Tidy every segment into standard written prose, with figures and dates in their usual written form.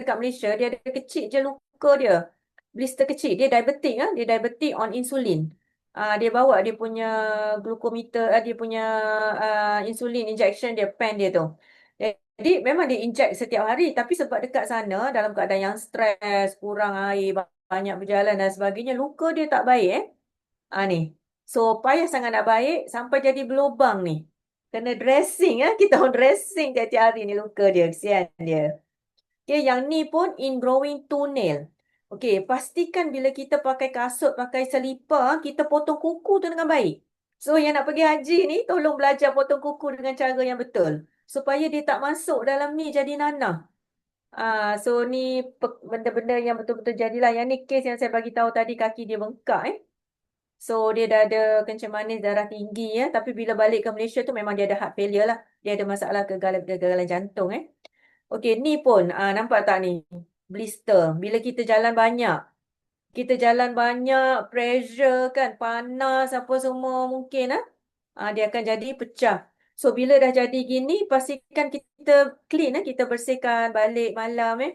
dekat Malaysia, dia ada kecil je luka dia. Blister kecil. Dia diabetik, dia diabetik on insulin. Dia bawa dia punya glukometer, dia punya insulin injection dia, pen dia tu. Jadi memang dia inject setiap hari, tapi sebab dekat sana dalam keadaan yang stres, kurang air, banyak berjalan dan sebagainya, luka dia tak baik ni. So payah sangat nak baik sampai jadi berlubang ni. Kena dressing kita orang dressing tiap-tiap hari ni luka dia, kesian dia. Okay, yang ni pun ingrowing toenail. Okay, pastikan bila kita pakai kasut, pakai selipar, kita potong kuku tu dengan baik. So, yang nak pergi haji ni, tolong belajar potong kuku dengan cara yang betul. Supaya dia tak masuk dalam ni jadi nanah. So, ni benda-benda yang betul-betul jadilah. Yang ni kes yang saya bagi tahu tadi, kaki dia bengkak So, dia dah ada kencing manis, darah tinggi Tapi bila balik ke Malaysia tu memang dia ada heart failure lah. Dia ada masalah kegagalan jantung Okey, ni pun nampak tak ni? Blister. Bila kita jalan banyak, pressure kan, panas apa semua mungkin dia akan jadi pecah. So bila dah jadi gini, pastikan kita clean kita bersihkan balik malam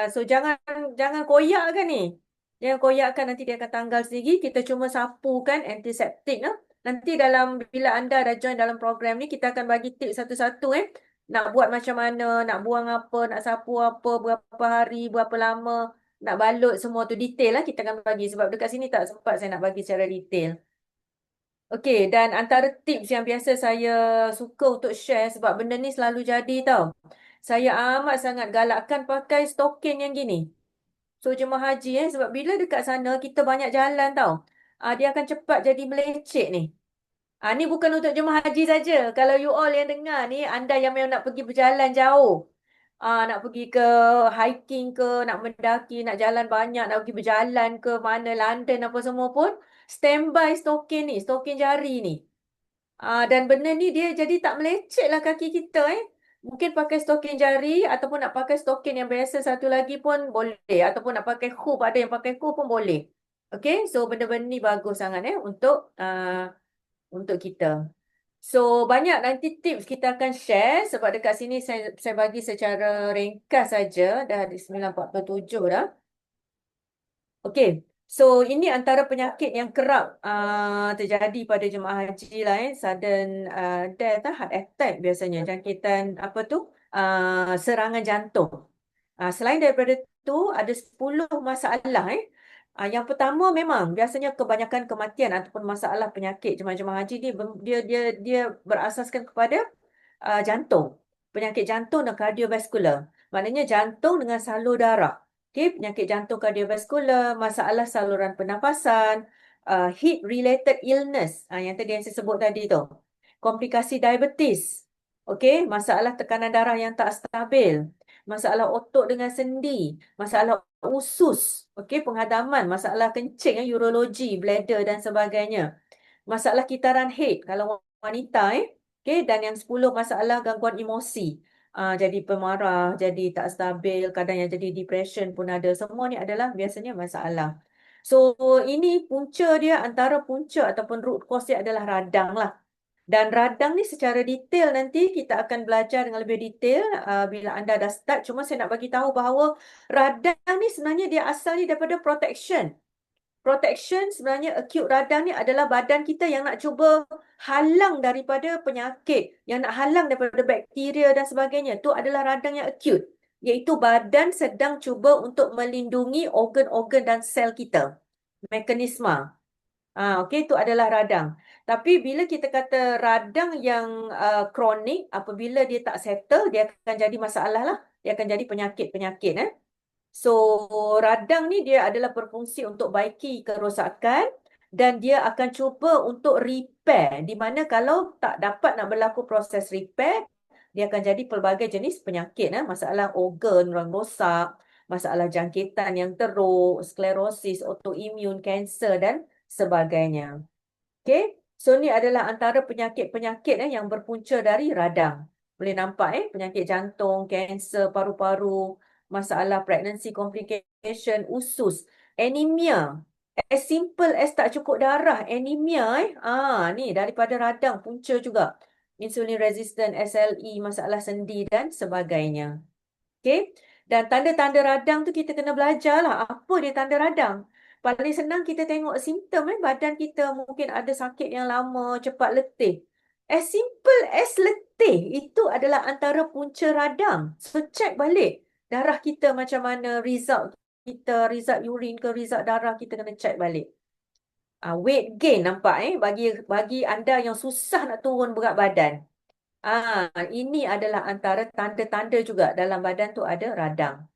So jangan jangan koyakkan ni. Jangan koyakkan nanti dia akan tanggal sendiri. Kita cuma sapukan antiseptik Nanti bila anda dah join dalam program ni, kita akan bagi tips satu-satu nak buat macam mana, nak buang apa, nak sapu apa, berapa hari, berapa lama, nak balut semua tu detail kita akan bagi. Sebab dekat sini tak sempat saya nak bagi secara detail. Okey, dan antara tips yang biasa saya suka untuk share sebab benda ni selalu jadi tau. Saya amat sangat galakkan pakai stokin yang gini. So jemaah haji sebab bila dekat sana kita banyak jalan tau. Dia akan cepat jadi melecet ni. Ni bukan untuk jemaah haji saja. Kalau you all yang dengar ni, anda yang memang nak pergi berjalan jauh. Nak pergi ke hiking ke, nak mendaki, nak jalan banyak, nak pergi berjalan ke mana, London apa semua pun. Standby stokin ni, stokin jari ni. Dan benda ni dia jadi tak melecet lah kaki kita Mungkin pakai stokin jari ataupun nak pakai stokin yang biasa satu lagi pun boleh. Ataupun nak pakai hoop, ada yang pakai hoop pun boleh. Okay, so benda-benda ni bagus sangat untuk kita. So, banyak nanti tips kita akan share sebab dekat sini saya bagi secara ringkas saja. Dah di 9:47 dah. Okey. So, ini antara penyakit yang kerap terjadi pada jemaah haji lah sudden death, heart attack biasanya. Jangkitan apa tu? Serangan jantung. Selain daripada itu, ada 10 masalah yang pertama memang biasanya kebanyakan kematian ataupun masalah penyakit jemaah-jemaah haji ni dia berasaskan kepada jantung. Penyakit jantung dan kardiovaskular. Maknanya jantung dengan salur darah. Okay, penyakit jantung kardiovaskular, masalah saluran pernafasan, heat related illness yang tadi yang saya sebut tadi tu. Komplikasi diabetes. Okay, masalah tekanan darah yang tak stabil. Masalah otot dengan sendi, masalah usus, okey, penghadaman, masalah kencing, urologi, bladder dan sebagainya. Masalah kitaran head kalau wanita okey, dan yang 10 masalah gangguan emosi. Jadi pemarah, jadi tak stabil, kadang yang jadi depression pun ada. Semua ni adalah biasanya masalah. So ini punca dia, antara punca ataupun root cause dia adalah radang lah. Dan radang ni secara detail nanti kita akan belajar dengan lebih detail bila anda dah start. Cuma saya nak bagi tahu bahawa radang ni sebenarnya dia asal ni daripada protection. Protection sebenarnya acute radang ni adalah badan kita yang nak cuba halang daripada penyakit, yang nak halang daripada bakteria dan sebagainya. Tu adalah radang yang acute. Iaitu badan sedang cuba untuk melindungi organ-organ dan sel kita. Mekanisme. Okey, itu adalah radang. Tapi bila kita kata radang yang kronik, apabila dia tak settle, dia akan jadi masalah lah. Dia akan jadi penyakit-penyakit. So, radang ni dia adalah berfungsi untuk baiki kerosakan dan dia akan cuba untuk repair. Di mana kalau tak dapat nak berlaku proses repair, dia akan jadi pelbagai jenis penyakit. Masalah organ yang rosak, masalah jangkitan yang teruk, sklerosis, autoimun, kanser dan sebagainya. Okey, so ni adalah antara penyakit-penyakit yang berpunca dari radang. Boleh nampak penyakit jantung, kanser, paru-paru, masalah pregnancy complication, usus, anemia. As simple as tak cukup darah, anemia ni daripada radang punca juga. Insulin resistant, SLE, masalah sendi dan sebagainya. Okey. Dan tanda-tanda radang tu kita kena belajar lah. Apa dia tanda radang? Paling senang kita tengok simptom badan kita mungkin ada sakit yang lama, cepat letih. As simple as letih, itu adalah antara punca radang. So check balik darah kita macam mana, result kita, result urine ke, result darah kita kena check balik. Weight gain nampak bagi anda yang susah nak turun berat badan. Ini adalah antara tanda-tanda juga dalam badan tu ada radang.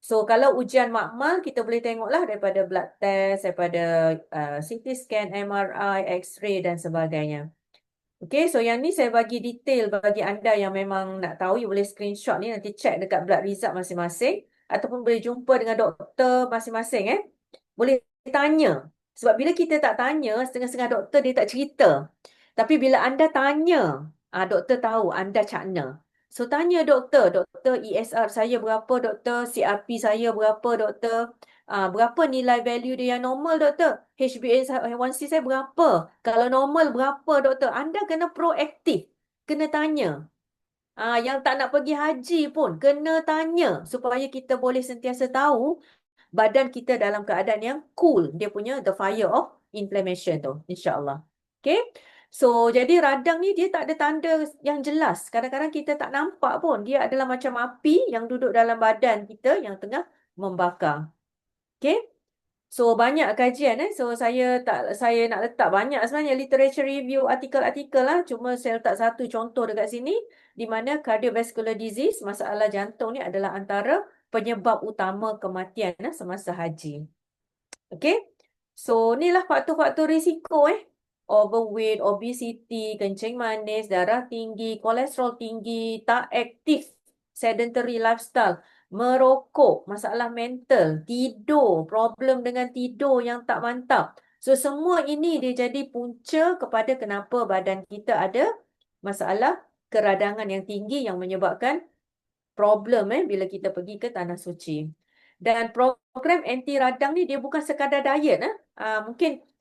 So kalau ujian makmal kita boleh tengoklah daripada blood test, daripada CT scan, MRI, X-ray dan sebagainya. Okey, so yang ni saya bagi detail bagi anda yang memang nak tahu, you boleh screenshot ni nanti check dekat blood result masing-masing ataupun boleh jumpa dengan doktor masing-masing Boleh tanya. Sebab bila kita tak tanya, setengah-setengah doktor dia tak cerita. Tapi bila anda tanya, doktor tahu anda cakna. So tanya doktor, doktor ESR saya berapa doktor, CRP saya berapa doktor, berapa nilai value dia yang normal doktor, HbA1c saya berapa, kalau normal berapa doktor. Anda kena proaktif, kena tanya. Yang tak nak pergi haji pun kena tanya supaya kita boleh sentiasa tahu badan kita dalam keadaan yang cool. Dia punya the fire of inflammation tu, insyaAllah. Okay. So, jadi radang ni dia tak ada tanda yang jelas. Kadang-kadang kita tak nampak pun. Dia adalah macam api yang duduk dalam badan kita yang tengah membakar. Okay. So, banyak kajian. So, saya nak letak banyak sebenarnya literature review, artikel-artikel lah. Cuma saya letak satu contoh dekat sini. Di mana cardiovascular disease, masalah jantung ni adalah antara penyebab utama kematian semasa haji. Okay. So, inilah faktor-faktor risiko Overweight, obesity, kencing manis, darah tinggi, kolesterol tinggi, tak aktif, sedentary lifestyle, merokok, masalah mental, tidur, problem dengan tidur yang tak mantap. So, semua ini dia jadi punca kepada kenapa badan kita ada masalah keradangan yang tinggi yang menyebabkan problem bila kita pergi ke Tanah Suci. Dan program anti radang ni dia bukan sekadar diet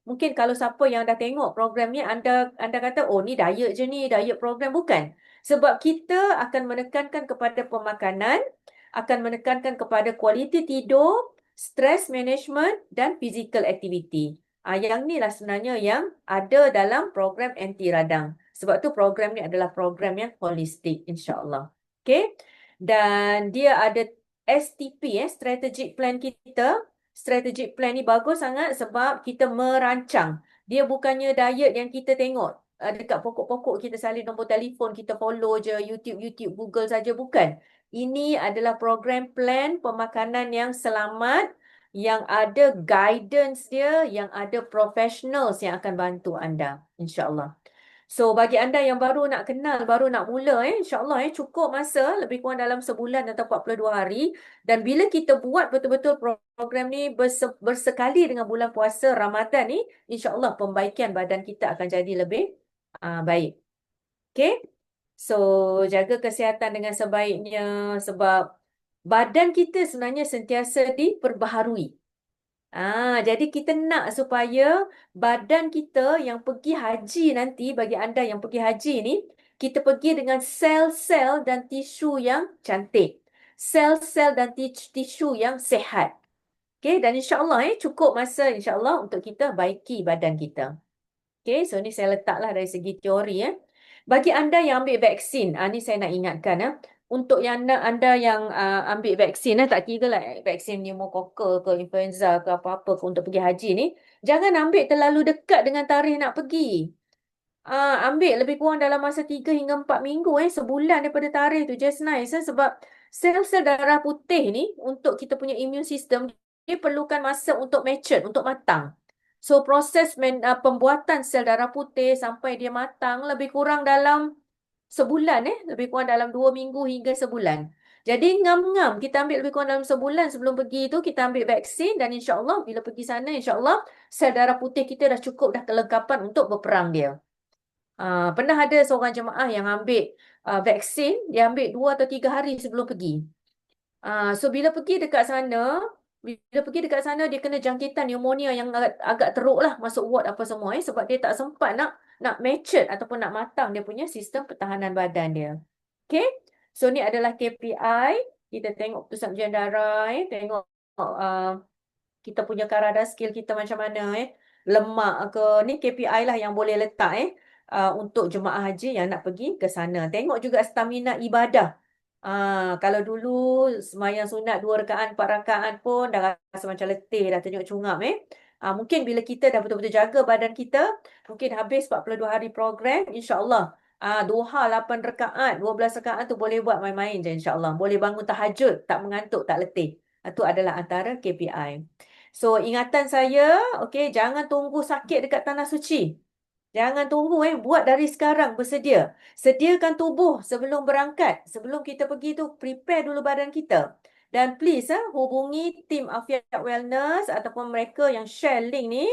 mungkin kalau siapa yang dah tengok program ni anda kata oh ni diet je ni, diet program bukan. Sebab kita akan menekankan kepada pemakanan, akan menekankan kepada kualiti tidur, stress management dan physical activity. Yang ni lah sebenarnya yang ada dalam program anti radang. Sebab tu program ni adalah program yang holistik insya-Allah. Okay? Dan dia ada STP, strategic plan kita. Strategic plan ni bagus sangat sebab kita merancang. Dia bukannya diet yang kita tengok dekat pokok-pokok kita salin nombor telefon, kita follow je YouTube, Google saja, bukan. Ini adalah program plan pemakanan yang selamat, yang ada guidance dia, yang ada professionals yang akan bantu anda, insya-Allah. So, bagi anda yang baru nak kenal, baru nak mula, insyaAllah cukup masa, lebih kurang dalam sebulan atau 42 hari. Dan bila kita buat betul-betul program ni bersekali dengan bulan puasa Ramadan ni, insyaAllah pembaikan badan kita akan jadi lebih baik. Okay? So, jaga kesihatan dengan sebaiknya sebab badan kita sebenarnya sentiasa diperbaharui. Jadi kita nak supaya badan kita yang pergi haji nanti, bagi anda yang pergi haji ni, kita pergi dengan sel-sel dan tisu yang cantik. Sel-sel dan tisu yang sehat. Okay, dan insyaAllah cukup masa insyaAllah untuk kita baiki badan kita. Okay, so ni saya letaklah dari segi teori. Bagi anda yang ambil vaksin, ni saya nak ingatkan. Untuk yang anda yang ambil vaksin, tak kira lah vaksin pneumokokal ke influenza ke apa-apa untuk pergi haji ni, jangan ambil terlalu dekat dengan tarikh nak pergi. Ambil lebih kurang dalam masa 3 hingga 4 minggu, sebulan daripada tarikh tu, just nice. Sebab sel-sel darah putih ni, untuk kita punya immune system, dia perlukan masa untuk mature, untuk matang. So, proses pembuatan sel darah putih sampai dia matang lebih kurang dalam sebulan, lebih kurang dalam 2 minggu hingga sebulan. Jadi, ngam-ngam kita ambil lebih kurang dalam sebulan sebelum pergi tu, kita ambil vaksin dan insyaAllah bila pergi sana, insyaAllah sel darah putih kita dah cukup, dah kelengkapan untuk berperang dia. Pernah ada seorang jemaah yang ambil vaksin, dia ambil 2 atau 3 hari sebelum pergi. So, bila pergi dekat sana, dia kena jangkitan pneumonia yang agak teruk lah, masuk ward apa semua sebab dia tak sempat nak mature ataupun nak matang dia punya sistem pertahanan badan dia. Okay? So, ni adalah KPI Kita tengok putusan ujian darah, tengok kita punya kadar skill kita macam mana lemak ke ni KPI lah yang boleh letak untuk jemaah haji yang nak pergi ke sana. Tengok juga stamina ibadah. Kalau dulu sembahyang sunat 2 rakaat 4 rakaat pun dah rasa macam letih, dah ternyuk cungap mungkin bila kita dah betul-betul jaga badan kita, mungkin habis 42 hari program, insya-Allah duha 8 rakaat 12 rakaat tu boleh buat main-main je, insya-Allah. Boleh bangun tahajud, tak mengantuk, tak letih. Itu adalah antara KPI. So, ingatan saya, okey, jangan tunggu sakit dekat tanah suci. Jangan tunggu buat dari sekarang bersedia. Sediakan tubuh sebelum berangkat. Sebelum kita pergi tu prepare dulu badan kita. Dan please hubungi tim Afiat Wellness ataupun mereka yang share link ni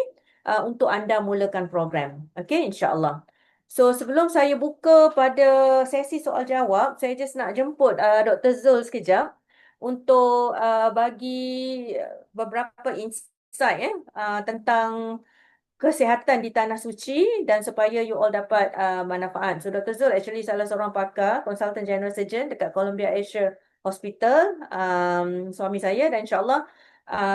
untuk anda mulakan program. Okey, insya-Allah. So sebelum saya buka pada sesi soal jawab, saya just nak jemput Dr. Zul sekejap untuk bagi beberapa insight tentang kesihatan di Tanah Suci dan supaya you all dapat manfaat. So Dr. Zul actually salah seorang pakar, consultant general surgeon dekat Columbia Asia Hospital, suami saya, dan insyaAllah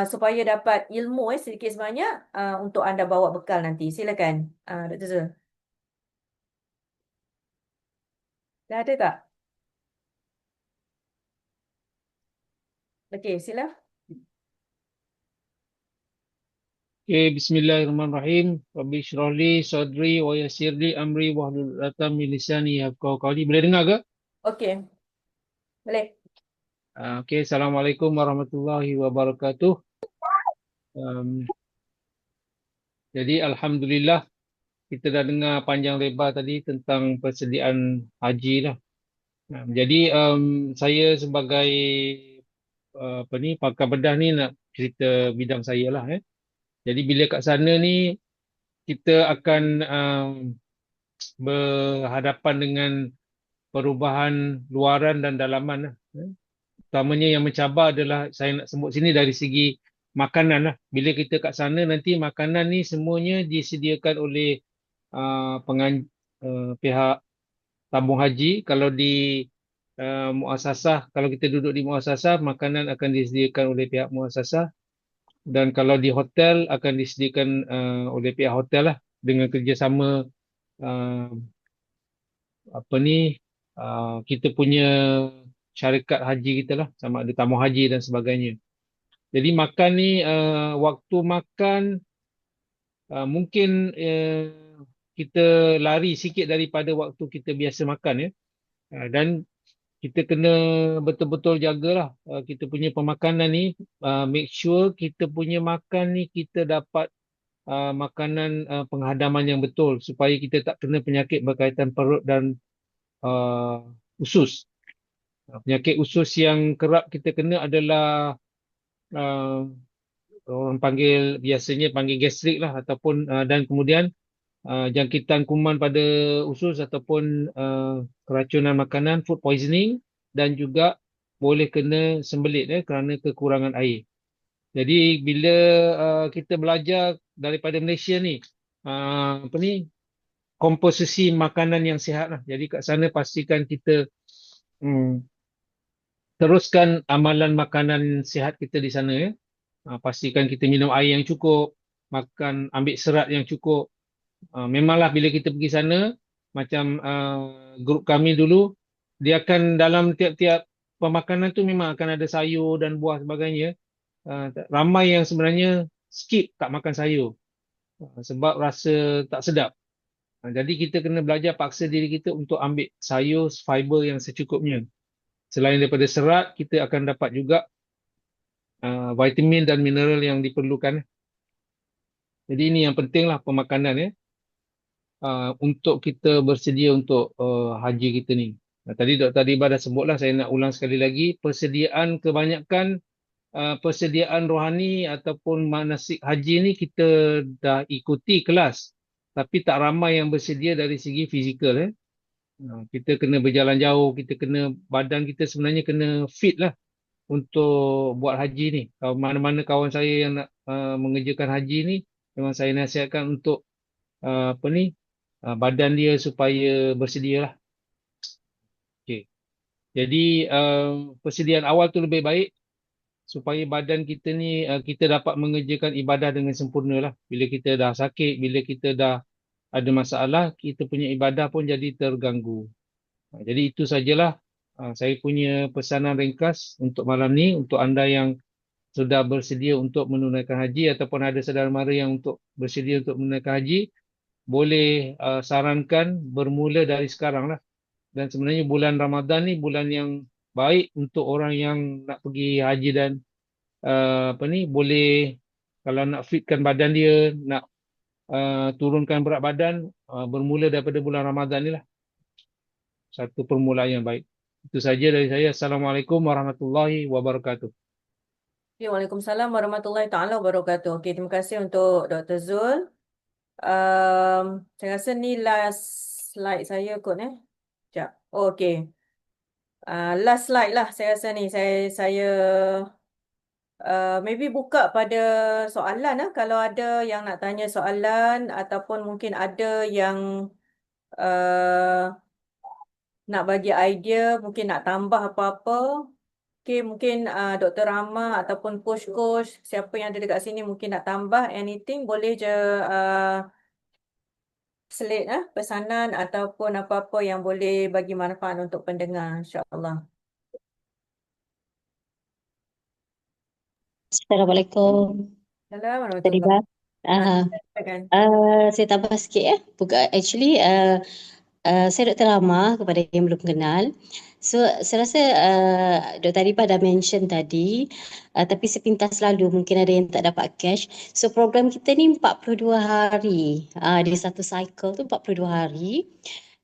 supaya dapat ilmu sedikit sebanyak untuk anda bawa bekal nanti. Silakan Dr. Zul. Dah ada tak? Okey, sila. Okay, Bismillahirrahmanirrahim. Rabbi shrah li sadri wa yassir li amri wahlul 'uqdatam min lisani yafqahu qawli. Boleh dengar ke? Okey, boleh. Okay, Assalamualaikum warahmatullahi wabarakatuh. Um, jadi Alhamdulillah kita dah dengar panjang lebar tadi tentang persediaan haji lah. Jadi saya sebagai apa ni pakar bedah ni nak cerita bidang saya lah. Jadi bila kat sana ni kita akan berhadapan dengan perubahan luaran dan dalaman lah. Utamanya yang mencabar adalah saya nak sebut sini dari segi makanan lah. Bila kita kat sana nanti makanan ni semuanya disediakan oleh pihak tabung haji. Kalau di muasasah, kalau kita duduk di muasasah, makanan akan disediakan oleh pihak muasasah. Dan kalau di hotel akan disediakan oleh pihak hotel lah dengan kerjasama uh, apa ni kita punya syarikat haji kita lah, sama ada tamu haji dan sebagainya. Jadi makan ni waktu makan mungkin kita lari sikit daripada waktu kita biasa makan ya. Dan kita kena betul-betul jagalah kita punya pemakanan ni, make sure kita punya makan ni kita dapat makanan penghadaman yang betul supaya kita tak kena penyakit berkaitan perut dan usus. Penyakit usus yang kerap kita kena adalah uh, orang panggil, biasanya panggil gastrik lah, ataupun dan kemudian jangkitan kuman pada usus ataupun keracunan makanan, food poisoning, dan juga boleh kena sembelit kerana kekurangan air. Jadi bila kita belajar daripada Malaysia ni apa ni komposisi makanan yang sihat lah. Jadi kat sana pastikan kita teruskan amalan makanan sihat kita di sana ya. Pastikan kita minum air yang cukup, ambil serat yang cukup. Memanglah bila kita pergi sana, macam grup kami dulu, dia akan dalam tiap-tiap pemakanan tu memang akan ada sayur dan buah sebagainya. Ramai yang sebenarnya skip tak makan sayur sebab rasa tak sedap. Jadi kita kena belajar paksa diri kita untuk ambil sayur, fiber yang secukupnya. Selain daripada serat, kita akan dapat juga vitamin dan mineral yang diperlukan. Jadi ini yang pentinglah pemakanan ya, untuk kita bersedia untuk haji kita ni. Tadi Dr. Adibah dah sebutlah, saya nak ulang sekali lagi, kebanyakan persediaan rohani ataupun manasik haji ni kita dah ikuti kelas, tapi tak ramai yang bersedia dari segi fizikal ya. Kita kena berjalan jauh, badan kita sebenarnya kena fit lah untuk buat haji ni. Kalau mana-mana kawan saya yang nak mengerjakan haji ni, memang saya nasihatkan untuk apa ni badan dia supaya bersedia lah. Okay. Jadi persediaan awal tu lebih baik supaya badan kita ni kita dapat mengerjakan ibadah dengan sempurna lah. Bila kita dah sakit, bila kita dah ada masalah, kita punya ibadah pun jadi terganggu. Jadi itu sajalah saya punya pesanan ringkas untuk malam ni, untuk anda yang sudah bersedia untuk menunaikan haji ataupun ada saudara mara yang untuk bersedia untuk menunaikan haji, boleh sarankan bermula dari sekarang lah. Dan sebenarnya bulan Ramadan ni bulan yang baik untuk orang yang nak pergi haji dan apa ni boleh kalau nak fitkan badan dia, nak turunkan berat badan, bermula daripada bulan Ramadan ni lah. Satu permulaan yang baik. Itu saja dari saya. Assalamualaikum warahmatullahi wabarakatuh. Okay, Waalaikumsalam warahmatullahi taala wabarakatuh. Okay, terima kasih untuk Dr. Zul. Um, saya rasa ni last slide saya kot Sekejap. Oh, okay. Last slide lah saya rasa ni. Saya maybe buka pada soalan kalau ada yang nak tanya soalan ataupun mungkin ada yang uh, nak bagi idea, mungkin nak tambah apa-apa. Okay, mungkin Dr. Rahma ataupun coach-coach, siapa yang ada dekat sini mungkin nak tambah anything, boleh je selit pesanan ataupun apa-apa yang boleh bagi manfaat untuk pendengar, insyaAllah. Assalamualaikum. Assalamualaikum Terima. warahmatullahi wabarakatuh. Saya tambah sikit ya. Actually, saya Dr. Rama kepada yang belum kenal. So, saya rasa Dr. Arifah dah mention tadi, tapi sepintas lalu mungkin ada yang tak dapat cash. So, program kita ni 42 hari. Di satu cycle tu 42 hari.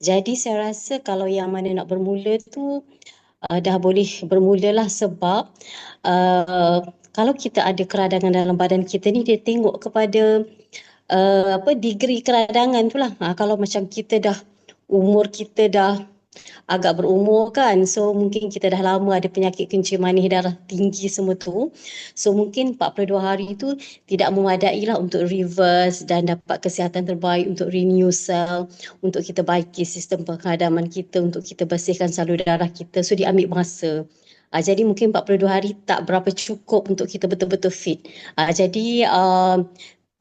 Jadi, saya rasa kalau yang mana nak bermula tu, dah boleh bermulalah sebab kalau kita ada keradangan dalam badan kita ni, dia tengok kepada degree keradangan tu lah. Kalau macam kita dah, umur kita dah agak berumur kan, so mungkin kita dah lama ada penyakit kencing manis, darah tinggi semua tu, so mungkin 42 hari tu tidak memadai lah untuk reverse dan dapat kesihatan terbaik untuk renew cell, untuk kita baiki sistem penghadaman kita, untuk kita bersihkan salur darah kita, so dia ambil masa. Jadi mungkin 42 hari tak berapa cukup untuk kita betul-betul fit. Jadi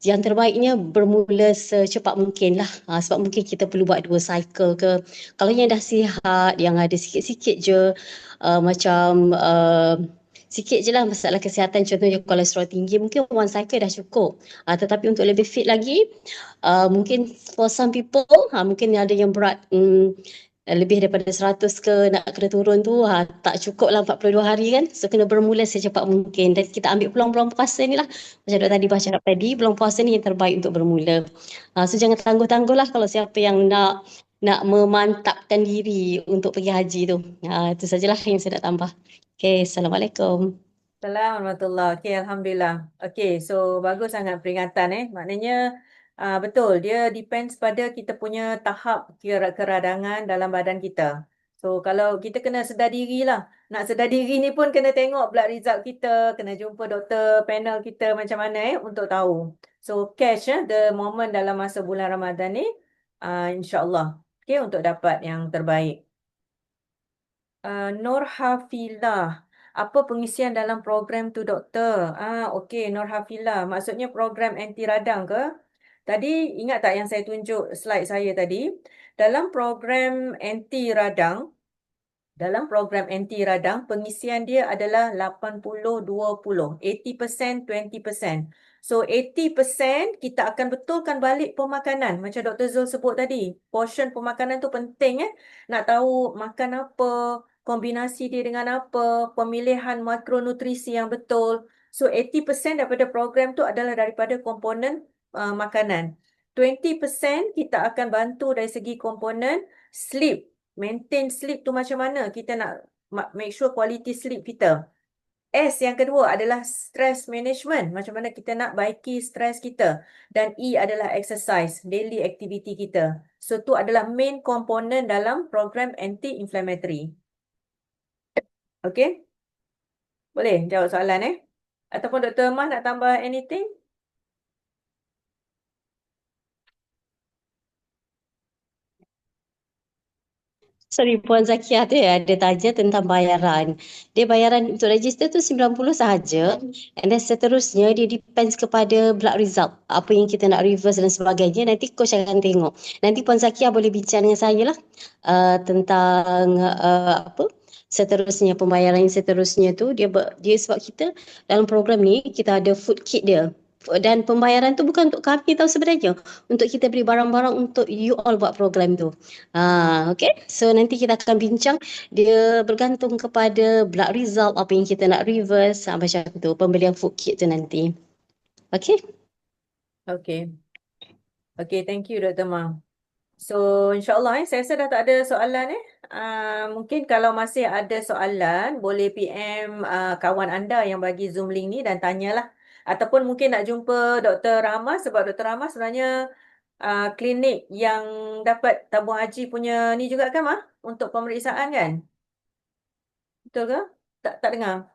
yang terbaiknya bermula secepat mungkin lah. Sebab mungkin kita perlu buat 2 cycle ke. Kalau yang dah sihat, yang ada sikit-sikit je macam sikit je lah masalah kesihatan, contohnya kolesterol tinggi, mungkin 1 cycle dah cukup. Tetapi untuk lebih fit lagi, mungkin for some people, mungkin ada yang berat lebih daripada 100 ke, nak kena turun tu tak cukup lah 42 hari kan. So kena bermula secepat mungkin dan kita ambil peluang-peluang puasa ni lah. Macam Dr. tadi baca tadi, peluang puasa ni yang terbaik untuk bermula. So jangan tangguh-tangguh lah kalau siapa yang nak memantapkan diri untuk pergi haji tu. Itu sajalah yang saya nak tambah. Okay, Assalamualaikum. Assalamualaikum warahmatullahi wabarakatuh. Okay, Alhamdulillah. Okay, so bagus sangat peringatan Maknanya betul, dia depends pada kita punya tahap keradangan dalam badan kita. So kalau kita kena sedar diri lah. Nak sedar diri ni pun kena tengok blood result kita, kena jumpa doktor panel kita macam mana untuk tahu. So catch the moment dalam masa bulan Ramadan ni, insyaAllah. Okay, untuk dapat yang terbaik. Nur Hafilah. Apa pengisian dalam program tu, doktor? Okey, Nur Hafilah. Maksudnya program anti radang ke? Tadi ingat tak yang saya tunjuk slide saya tadi? Dalam program anti radang, pengisian dia adalah 80-20. 80%, 20%. So 80% kita akan betulkan balik pemakanan. Macam Dr. Zul sebut tadi. Portion pemakanan tu penting Nak tahu makan apa, kombinasi dia dengan apa, pemilihan makronutrisi yang betul. So 80% daripada program tu adalah daripada komponen makanan. 20% kita akan bantu dari segi komponen sleep. Maintain sleep tu macam mana? Kita nak make sure quality sleep kita. S yang kedua adalah stress management. Macam mana kita nak baiki stress kita. Dan E adalah exercise, daily activity kita. So tu adalah main komponen dalam program anti-inflammatory. Okay? Boleh jawab soalan Ataupun Dr. Mah nak tambah anything? Sorry, Puan Zakiah tu ya, dia tanya tentang bayaran. Dia bayaran untuk register tu 90 sahaja. And then seterusnya dia depends kepada blood result. Apa yang kita nak reverse dan sebagainya. Nanti coach akan tengok. Nanti Puan Zakiah boleh bincang dengan saya lah tentang apa seterusnya, pembayaran yang seterusnya tu. Dia sebab kita dalam program ni kita ada food kit dia. Dan pembayaran tu bukan untuk kami tahu sebenarnya. Untuk kita beli barang-barang untuk you all buat program tu. Okay. So nanti kita akan bincang. Dia bergantung kepada blood result, apa yang kita nak reverse, macam tu. Pembelian food kit tu nanti. Okay. Okay. Okay, thank you Dr. Ma. So, insyaAllah saya rasa dah tak ada soalan mungkin kalau masih ada soalan, boleh PM kawan anda yang bagi Zoom link ni dan tanyalah. Ataupun mungkin nak jumpa Dr. Rahma sebab Dr. Rahma sebenarnya klinik yang dapat tabung haji punya ni juga kan, Mah? Untuk pemeriksaan kan? Betul ke? Tak dengar.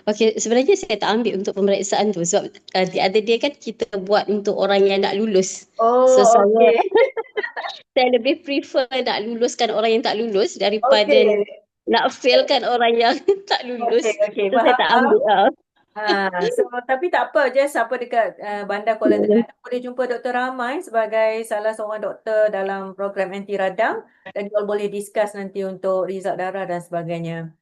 Okay, sebenarnya saya tak ambil untuk pemeriksaan tu sebab the other day kan kita buat untuk orang yang nak lulus. So Oh, okay. saya lebih prefer nak luluskan orang yang tak lulus daripada Okay. nak failkan orang yang tak lulus. Okay. So saya tak ambil lah. Tapi tak apa, just apa dekat Bandar Kuala Terengganu boleh jumpa Dr. Ramai sebagai salah seorang doktor dalam program anti radang dan you all boleh discuss nanti untuk result darah dan sebagainya.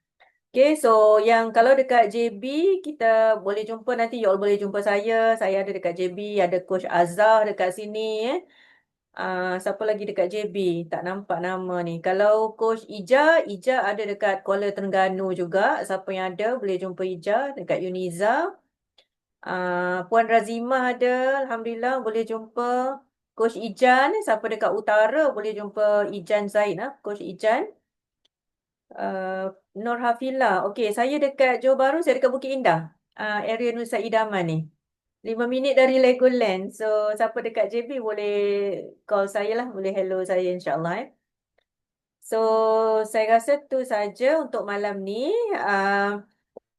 Okay, so yang kalau dekat JB kita boleh jumpa nanti you all boleh jumpa saya ada dekat JB, ada Coach Azhar dekat sini siapa lagi dekat JB? Tak nampak nama ni. Kalau Coach Ija ada dekat Kuala Terengganu juga. Siapa yang ada boleh jumpa Ija dekat Uniza. Puan Razimah ada, Alhamdulillah boleh jumpa. Coach Ijan, siapa dekat Utara boleh jumpa Ijan Zaid Coach Ijan. Nur Hafila. Okey, saya dekat Johor Bahru, saya dekat Bukit Indah. Area Nusa Idaman ni. 5 minit dari Legoland. So, siapa dekat JB boleh call saya lah. Boleh hello saya insyaAllah. So, saya rasa tu saja untuk malam ni.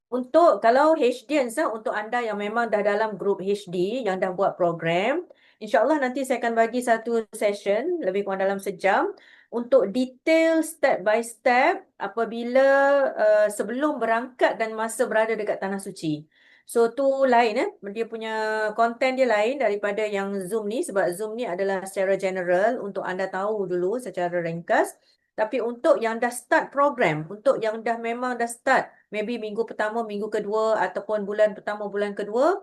Untuk kalau HDians untuk anda yang memang dah dalam grup HD yang dah buat program, insyaAllah nanti saya akan bagi satu session lebih kurang dalam sejam untuk detail step by step apabila sebelum berangkat dan masa berada dekat Tanah Suci. So tu lain dia punya konten dia lain daripada yang Zoom ni sebab Zoom ni adalah secara general untuk anda tahu dulu secara ringkas. Tapi untuk yang dah start program, untuk yang dah memang dah start maybe minggu pertama, minggu kedua ataupun bulan pertama, bulan kedua,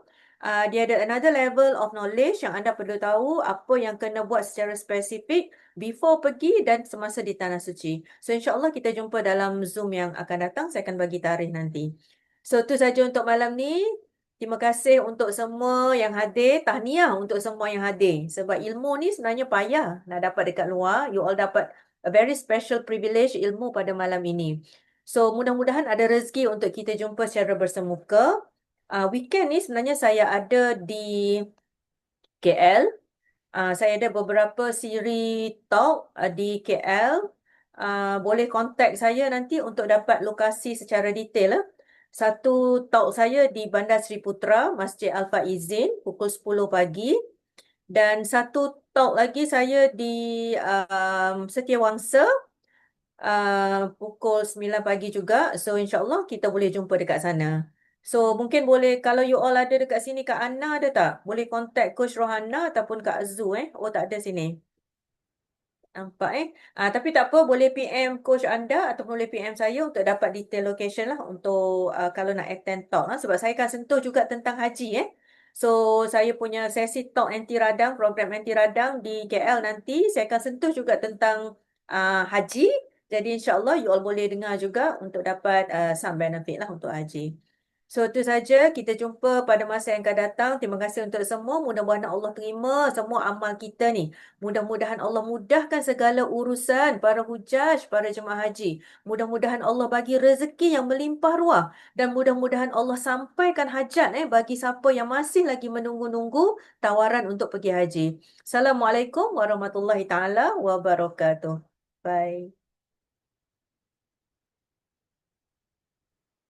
dia ada another level of knowledge yang anda perlu tahu apa yang kena buat secara spesifik before pergi dan semasa di Tanah Suci. So insyaAllah kita jumpa dalam Zoom yang akan datang, saya akan bagi tarikh nanti. So itu saja untuk malam ni. Terima kasih untuk semua yang hadir. Tahniah untuk semua yang hadir. Sebab ilmu ni sebenarnya payah nak dapat dekat luar. You all dapat a very special privilege ilmu pada malam ini. So, mudah-mudahan ada rezeki untuk kita jumpa secara bersemuka. Weekend ni sebenarnya saya ada di KL. Saya ada beberapa siri talk di KL. Boleh contact saya nanti untuk dapat lokasi secara detail. Satu talk saya di Bandar Seri Putra, Masjid Al-Faizin, pukul 10 pagi. Dan satu talk lagi saya di Setiawangsa, pukul 9 pagi juga. So, insyaAllah kita boleh jumpa dekat sana. So, mungkin boleh, kalau you all ada dekat sini, Kak Anna ada tak? Boleh contact Coach Rohana ataupun Kak Azu Oh, tak ada sini. Nampak tapi tak apa, boleh PM coach anda ataupun boleh PM saya untuk dapat detail location lah untuk kalau nak attend talk sebab saya akan sentuh juga tentang haji So, saya punya sesi talk anti radang, program anti radang di KL nanti, saya akan sentuh juga tentang haji. Jadi, insyaAllah you all boleh dengar juga untuk dapat some benefit lah untuk haji. So, itu saja. Kita jumpa pada masa yang akan datang. Terima kasih untuk semua. Mudah-mudahan Allah terima semua amal kita ni. Mudah-mudahan Allah mudahkan segala urusan para hujaj, para jemaah haji. Mudah-mudahan Allah bagi rezeki yang melimpah ruah. Dan mudah-mudahan Allah sampaikan hajat bagi siapa yang masih lagi menunggu-nunggu tawaran untuk pergi haji. Assalamualaikum warahmatullahi taala wabarakatuh. Bye.